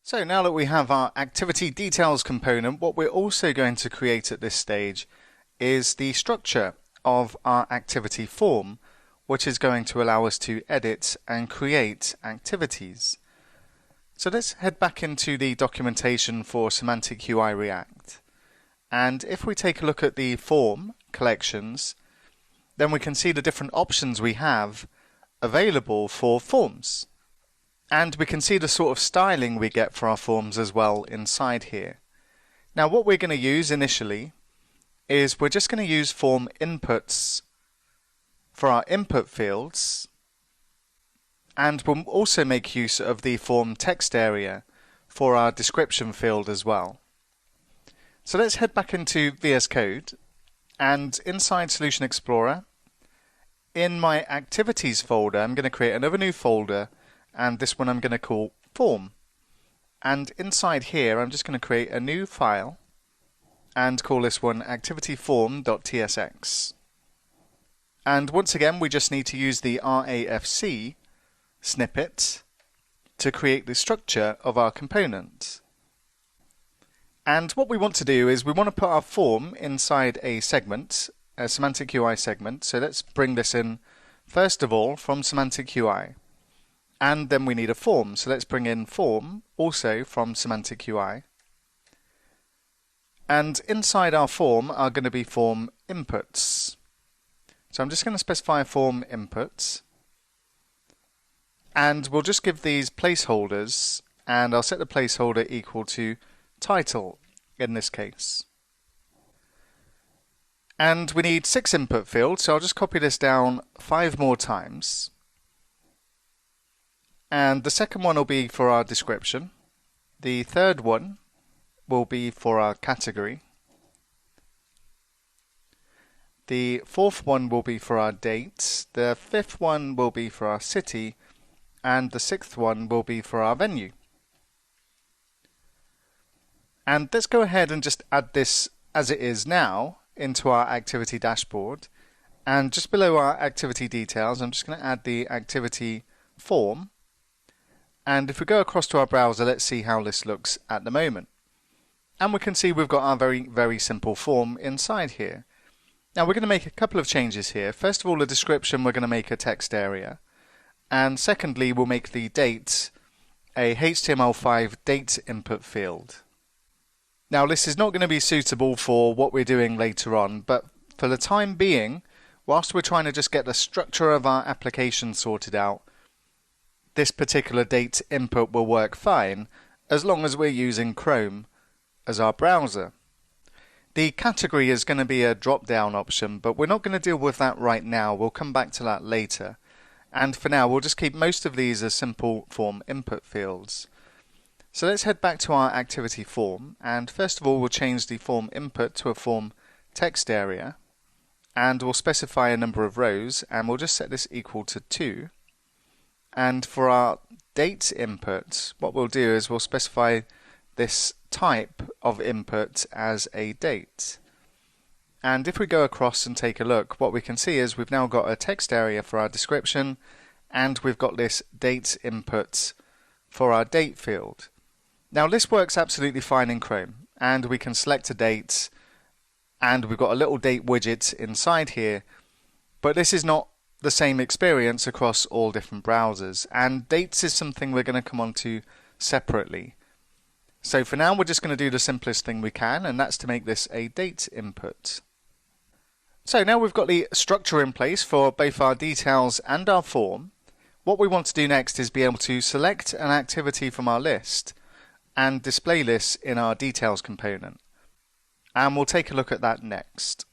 So now that we have our activity details component, what we're also going to create at this stage is the structure of our activity form, which is going to allow us to edit and create activities. So let's head back into the documentation for Semantic UI React. And if we take a look at the form collections, then we can see the different options we have available for forms. And we can see the sort of styling we get for our forms as well inside here. Now what we're going to use initially is we're just going to use form inputs for our input fields, and we'll also make use of the form text area for our description field as well. So let's head back into VS Code, and inside Solution Explorer, in my activities folder, I'm going to create another new folder, and this one I'm going to call form. And inside here I'm just going to create a new file and call this one activityform.tsx. And once again we just need to use the RAFC snippet to create the structure of our component. And what we want to do is we want to put our form inside a segment, a Semantic UI segment. So let's bring this in first of all from Semantic UI. And then we need a form, so let's bring in form also from Semantic UI. And inside our form are going to be form inputs. So I'm just going to specify form inputs. And we'll just give these placeholders, and I'll set the placeholder equal to title in this case. And we need 6 input fields, so I'll just copy this down 5 more times. And the second one will be for our description. The third one will be for our category. The fourth one will be for our date. The fifth one will be for our city. And the sixth one will be for our venue. And let's go ahead and just add this as it is now into our activity dashboard. And just below our activity details, I'm just going to add the activity form. And if we go across to our browser, let's see how this looks at the moment. And we can see we've got our very simple form inside here. Now we're going to make a couple of changes here. First of all, the description, we're going to make a text area. And secondly, we'll make the date a HTML5 date input field. Now this is not going to be suitable for what we're doing later on, but for the time being, whilst we're trying to just get the structure of our application sorted out, this particular date input will work fine as long as we're using Chrome as our browser. The category is going to be a drop-down option, but we're not going to deal with that right now. We'll come back to that later. And for now, we'll just keep most of these as simple form input fields. So let's head back to our activity form, and first of all we'll change the form input to a form text area, and we'll specify a number of rows, and we'll just set this equal to 2. And for our date input, what we'll do is we'll specify this type of input as a date. And if we go across and take a look, what we can see is we've now got a text area for our description, and we've got this date input for our date field. Now this works absolutely fine in Chrome, and we can select a date, and we've got a little date widget inside here, but this is not the same experience across all different browsers, and dates is something we're going to come on to separately. So for now we're just going to do the simplest thing we can, and that's to make this a date input. So now we've got the structure in place for both our details and our form. What we want to do next is be able to select an activity from our list and display this in our details component. And we'll take a look at that next.